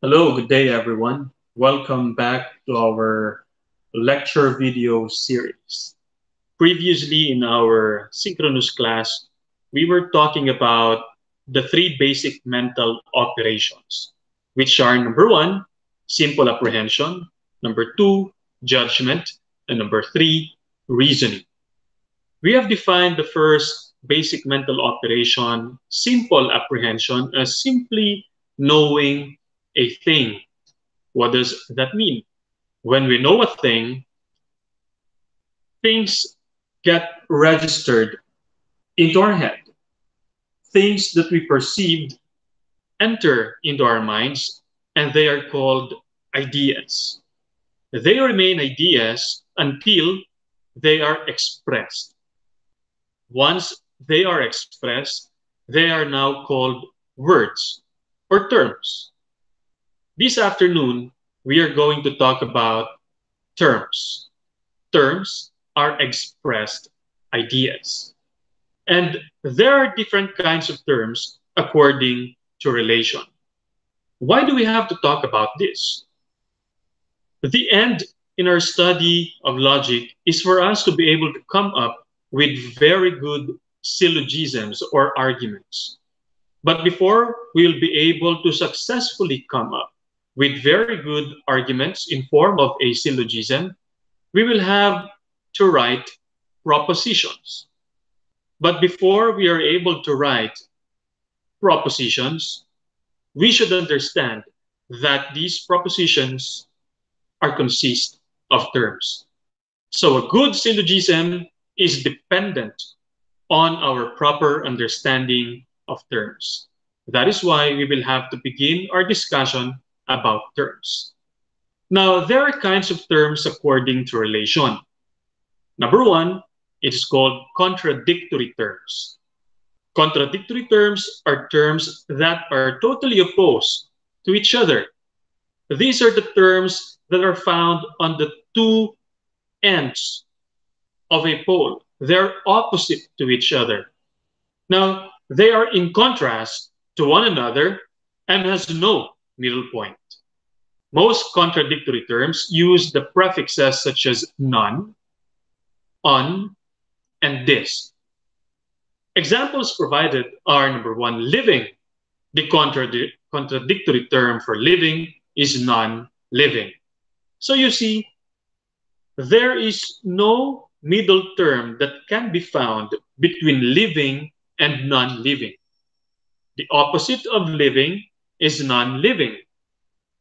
Hello, good day everyone. Welcome back to our lecture video series. Previously in our synchronous class, we were talking about the three basic mental operations, which are number one, simple apprehension, number two, judgment, and number three, reasoning. We have defined the first basic mental operation, simple apprehension, as simply knowing a thing. What does that mean? When we know a thing, things get registered into our head. Things that we perceived enter into our minds, and they are called ideas. They remain ideas until they are expressed. Once they are expressed, they are now called words or terms. This afternoon, we are going to talk about terms. Terms are expressed ideas. And there are different kinds of terms according to relation. Why do we have to talk about this? The end in our study of logic is for us to be able to come up with very good syllogisms or arguments. But before we'll be able to successfully come up with very good arguments in form of a syllogism, we will have to write propositions. But before we are able to write propositions, we should understand that these propositions are consist of terms. So a good syllogism is dependent on our proper understanding of terms. That is why we will have to begin our discussion about terms. Now, there are kinds of terms according to relation. Number one, it is called contradictory terms. Contradictory terms are terms that are totally opposed to each other. These are the terms that are found on the two ends of a pole. They're opposite to each other. Now, they are in contrast to one another and has no middle point. Most contradictory terms use the prefixes such as non, on, and this. Examples provided are number one, living. The contradictory term for living is non-living. So you see, there is no middle term that can be found between living and non-living. The opposite of living is non-living.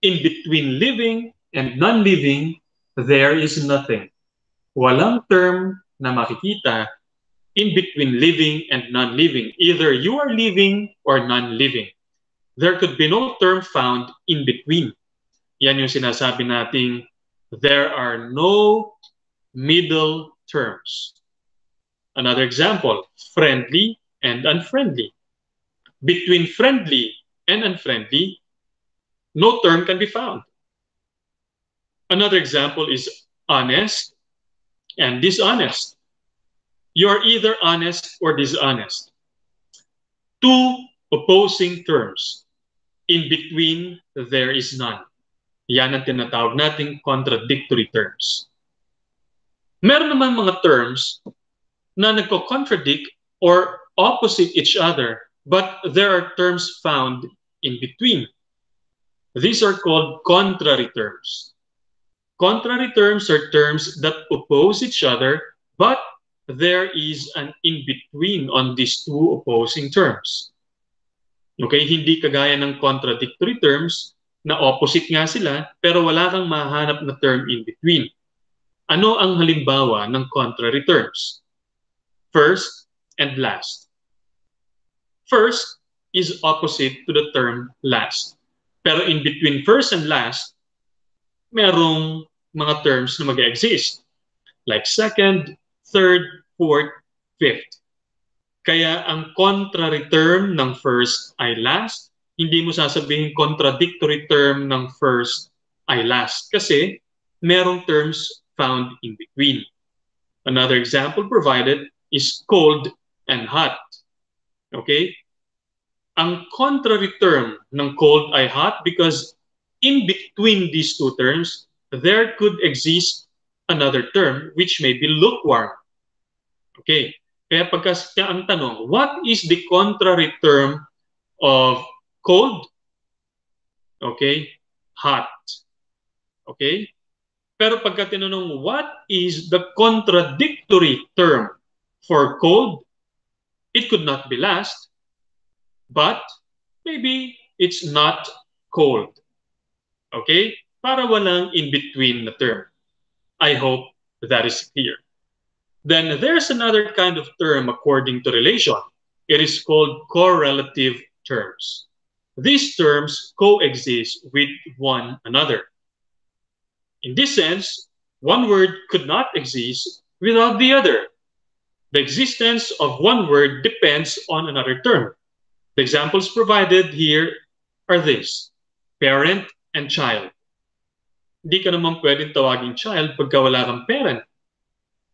In between living and non-living, there is nothing. Walang term na makikita in between living and non-living. Either you are living or non-living. There could be no term found in between. Yan yung sinasabi nating there are no middle terms. Another example, friendly and unfriendly. Between friendly and unfriendly, no term can be found. Another example is honest and dishonest. You're either honest or dishonest. Two opposing terms. In between, there is none. Yan ang tinatawag nating contradictory terms. Meron naman mga terms na nagko-contradict or opposite each other, but there are terms found in between. These are called contrary terms. Contrary terms are terms that oppose each other, but there is an in-between on these two opposing terms. Okay, hindi kagaya ng contradictory terms na opposite nga sila, pero wala kang mahanap na term in between. Ano ang halimbawa ng contrary terms? First and last. First is opposite to the term last. Pero in between first and last, merong mga terms na mag-exist. Like second, third, fourth, fifth. Kaya ang contrary term ng first ay last, hindi mo sasabihin contradictory term ng first ay last kasi merong terms found in between. Another example provided is cold and hot. Okay? Ang contrary term ng cold ay hot because in between these two terms, there could exist another term which may be lukewarm. Okay, kaya ang tanong, what is the contrary term of cold? Okay, hot. Okay, pero pagka tinanong, what is the contradictory term for cold? It could not be last, but maybe it's not cold. Okay, para walang in between na term. I hope that is clear. Then there's another kind of term according to relation. It is called correlative terms. These terms coexist with one another. In this sense, one word could not exist without the other. The existence of one word depends on another term. The examples provided here are this: parent and child. Hindi ka naman pwedeng tawaging child pagka wala kang parent.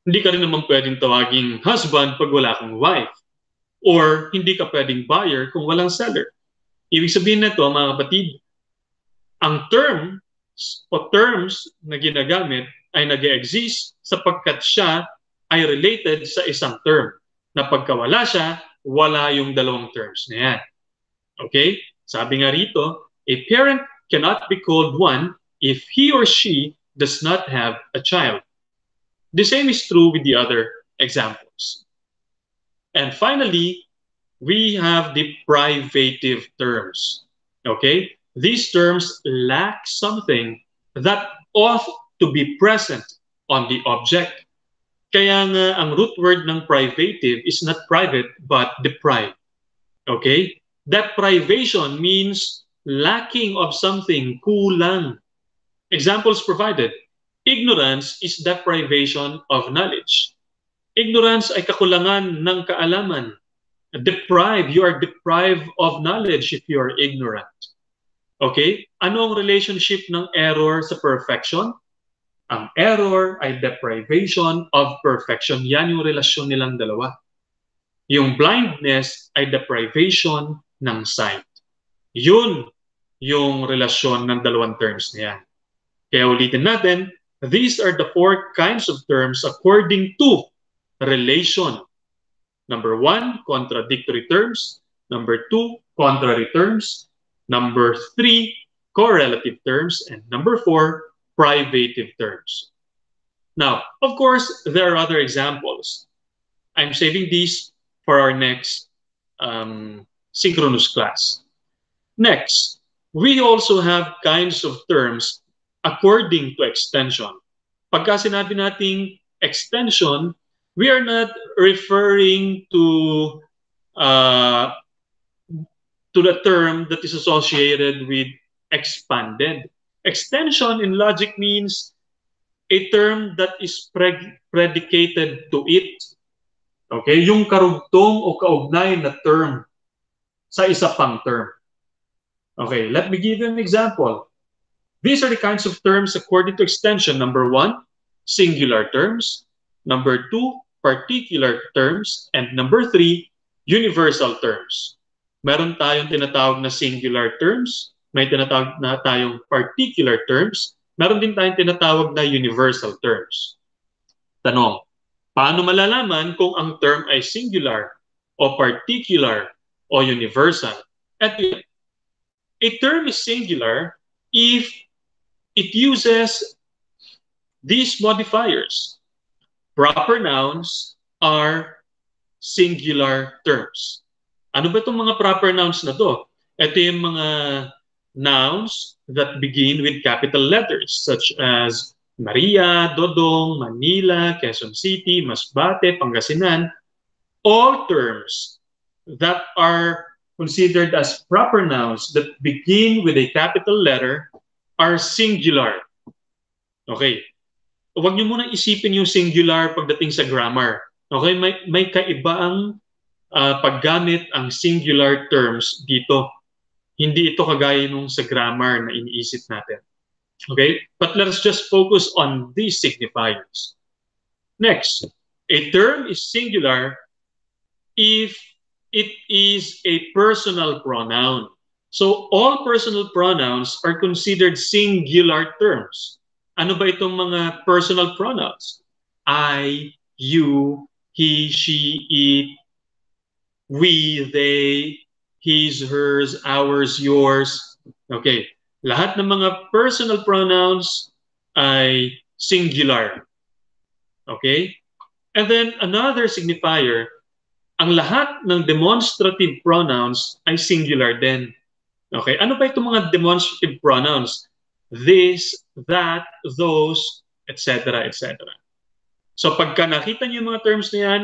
Hindi ka rin naman pwedeng tawaging husband pag wala kang wife. Or hindi ka pwedeng buyer kung walang seller. Ibig sabihin nito, mga kapatid, ang terms na ginagamit ay nag-exist sapagkat siya ay related sa isang term. Na pagka wala siya, wala yung dalawang terms na yan. Okay? Sabi nga rito, a parent cannot be called one if he or she does not have a child. The same is true with the other examples. And finally, we have the privative terms. Okay? These terms lack something that ought to be present on the object. Kaya nga ang root word ng privative is not private but deprived. Okay? That privation means lacking of something, kulang. Examples provided. Ignorance is deprivation of knowledge. Ignorance ay kakulangan ng kaalaman. You are deprived of knowledge if you are ignorant. Okay? Ano ang relationship ng error sa perfection? Ang error ay deprivation of perfection. Yan yung relasyon nilang dalawa. Yung blindness ay deprivation ng sight. Yun yung relasyon ng dalawang terms na yan. Kaya ulitin natin, these are the four kinds of terms according to relation. Number 1, contradictory terms. Number 2, contrary terms. Number 3, correlative terms. And number 4, privative terms. Now, of course, there are other examples. I'm saving these for our next synchronous class. Next, we also have kinds of terms according to extension. Pagka sinabi nating extension, we are not referring to the term that is associated with expanded. Extension in logic means a term that is predicated to it. Okay? Yung karugtong o kaugnay na term sa isa pang term. Okay, let me give you an example. These are the kinds of terms according to extension. Number 1, singular terms. Number 2, particular terms. And number 3, universal terms. Meron tayong tinatawag na singular terms. May tinatawag na tayong particular terms. Meron din tayong tinatawag na universal terms. Tanong, paano malalaman kung ang term ay singular o particular o universal? At a term is singular if it uses these modifiers. Proper nouns are singular terms. Ano ba itong mga proper nouns na to? Ito yung mga nouns that begin with capital letters such as Maria, Dodong, Manila, Quezon City, Masbate, Pangasinan. All terms that are considered as proper nouns that begin with a capital letter are singular. Okay. Huwag niyo muna isipin yung singular pagdating sa grammar. Okay, may kaibaang paggamit ang singular terms dito. Hindi ito kagaya nung sa grammar na iniisip natin. Okay? But let us just focus on these signifiers. Next, a term is singular if it is a personal pronoun. So all personal pronouns are considered singular terms. Ano ba itong mga personal pronouns? I, you, he, she, it, we, they, his, hers, ours, yours. Okay. Lahat ng mga personal pronouns ay singular. Okay? And then another signifier, ang lahat ng demonstrative pronouns ay singular din. Okay? Ano ba itong mga demonstrative pronouns? This, that, those, etc., etc. So pagka nakita niyo yung mga terms na yan,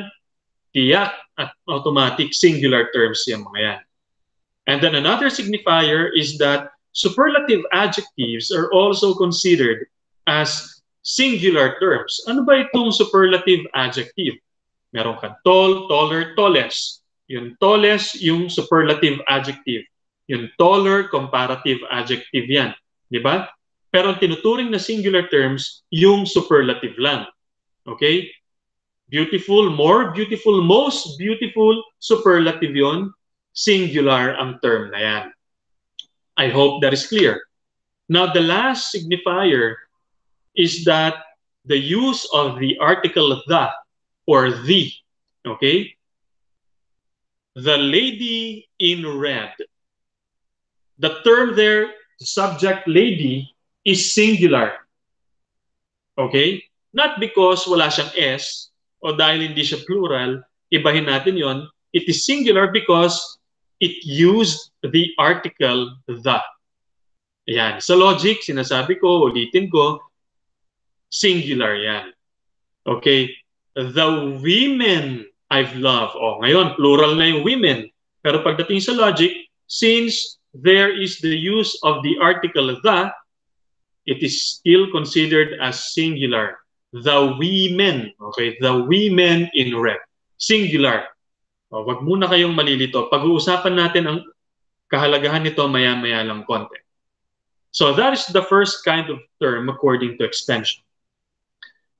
tiyak at automatic singular terms yung mga yan. And then another signifier is that superlative adjectives are also considered as singular terms. Ano ba itong superlative adjective? Meron kang tall, taller, tallest. Yung tallest, yung superlative adjective. Yung taller, comparative adjective yan. Di ba? Pero ang tinuturing na singular terms, yung superlative lang. Okay? Beautiful, more beautiful, most beautiful, superlative yon. Singular ang term na yan. I hope that is clear. Now, the last signifier is that the use of the article the or the, okay? The lady in red. The term there, the subject lady, is singular. Okay? Not because wala siyang S o dahil hindi siya plural, ibahin natin yon. It is singular because it used the article the. Yan. Sa logic, sinasabi ko, ulitin ko, singular yan. Okay? The women I've loved. Oh, ngayon, plural na yung women. Pero pagdating sa logic, since there is the use of the article the, it is still considered as singular. The women. Okay? The women in red. Singular. Oh, wag muna kayong malilito. Pag-uusapan natin ang kahalagahan nito maya-maya lang konti. So that is the first kind of term according to extension.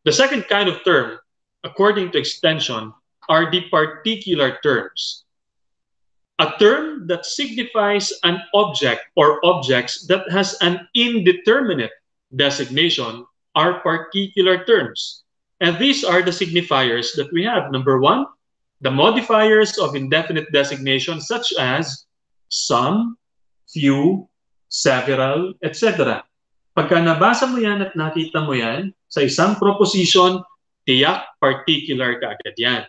The second kind of term, according to extension, are the particular terms. A term that signifies an object or objects that has an indeterminate designation are particular terms. And these are the signifiers that we have. Number one, the modifiers of indefinite designation such as some, few, several, etc. Pagka nabasa mo yan at nakita mo yan sa isang proposition, tiyak particular ka agad yan.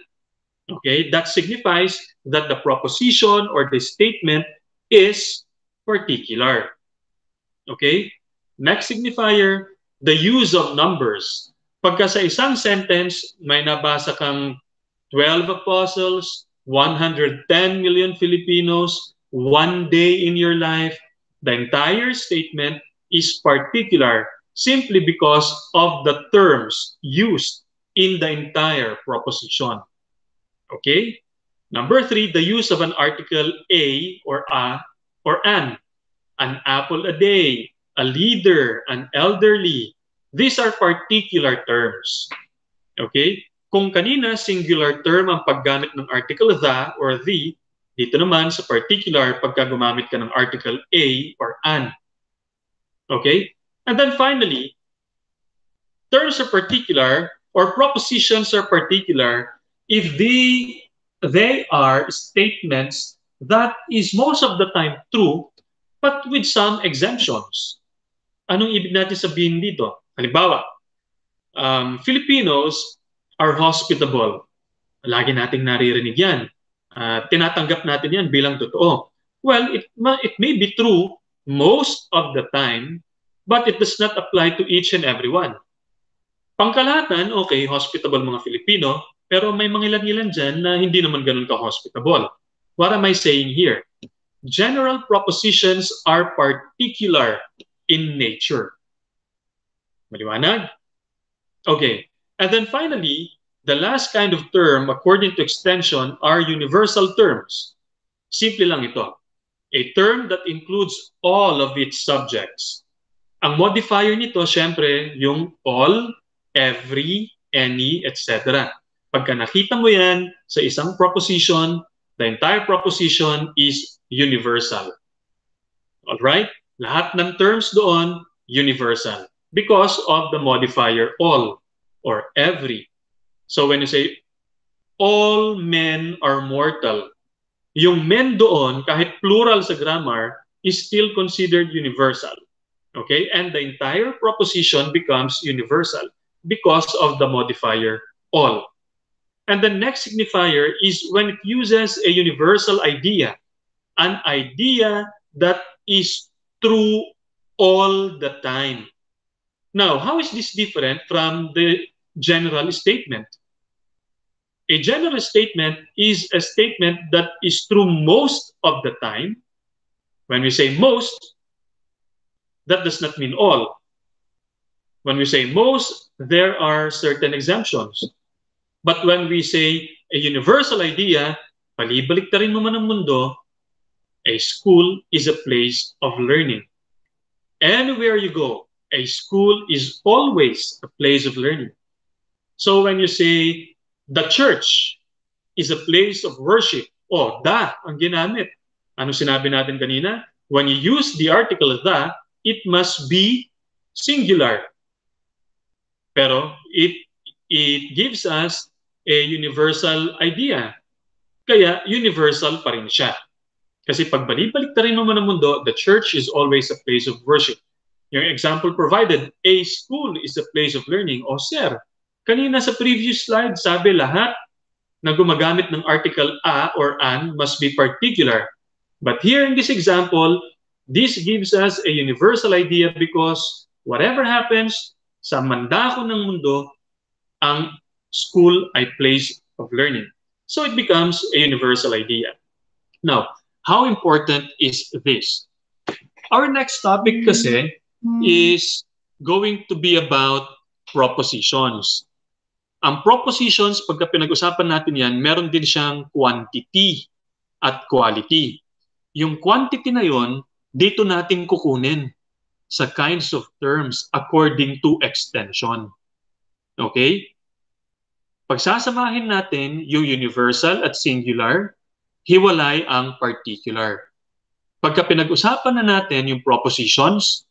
Okay? That signifies that the proposition or the statement is particular. Okay? Next signifier, the use of numbers. Pagka sa isang sentence, may nabasa kang 12 apostles, 110 million Filipinos, one day in your life, the entire statement is particular simply because of the terms used in the entire proposition. Okay? Number three, the use of an article a or a or an apple a day, a leader, an elderly. These are particular terms. Okay? Kung kanina singular term ang paggamit ng article the or the, dito naman sa particular pagka gumamit ka ng article a or an. Okay? And then finally, terms are particular or propositions are particular if they are statements that is most of the time true but with some exemptions. Anong ibig natin sabihin dito? Halimbawa, Filipinos are hospitable. Lagi nating naririnig yan. Tinatanggap natin yan bilang totoo. Well, it may be true most of the time, but it does not apply to each and every one. Pangkalahatan, okay, hospitable mga Filipino, pero may mga ilan-ilan dyan na hindi naman ganun ka-hospitable. What am I saying here? General propositions are particular in nature. Maliwanag? Okay. And then finally, the last kind of term, according to extension, are universal terms. Simple lang ito. A term that includes all of its subjects. Ang modifier nito, syempre, yung all, every, any, etc. Pagka nakita mo yan sa isang proposition, the entire proposition is universal. Alright? Lahat ng terms doon, universal. Because of the modifier all or every. So when you say, all men are mortal, yung men doon, kahit plural sa grammar, is still considered universal. Okay? And the entire proposition becomes universal because of the modifier all. And the next signifier is when it uses a universal idea, an idea that is true all the time. Now, how is this different from the general statement? A general statement is a statement that is true most of the time. When we say most, that does not mean all. When we say most, there are certain exemptions. But when we say a universal idea, palibalik-tarin mo man ang mundo, a school is a place of learning. Anywhere you go, a school is always a place of learning. So when you say the church is a place of worship, ang ginamit. Ano sinabi natin kanina? When you use the article the, it must be singular. Pero it gives us a universal idea. Kaya universal pa rin siya. Kasi pag balibalik-tarin mo man ang mundo, the church is always a place of worship. Yung example provided, a school is a place of learning. O sir, kanina sa previous slide, sabi lahat na gumagamit ng article a or an must be particular. But here in this example, this gives us a universal idea because whatever happens sa mandako ng mundo, ang school ay place of learning. So it becomes a universal idea. Now, how important is this? Our next topic kasi is going to be about propositions. Ang propositions, pagka pinag-usapan natin yan, meron din siyang quantity at quality. Yung quantity na yon, dito natin kukunin sa kinds of terms according to extension. Okay? Pagsasamahin natin yung universal at singular, hiwalay ang particular. Pagka pinag-usapan na natin yung propositions,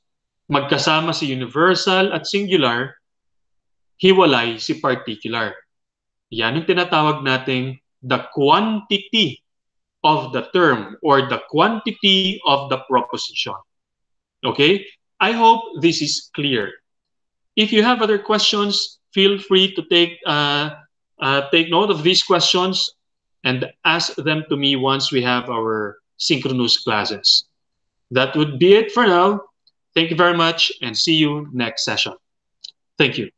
magkasama si universal at singular, hiwalay si particular. Yan ang tinatawag nating the quantity of the term or the quantity of the proposition. Okay? I hope this is clear. If you have other questions, feel free to take note of these questions and ask them to me once we have our synchronous classes. That would be it for now. Thank you very much and see you next session. Thank you.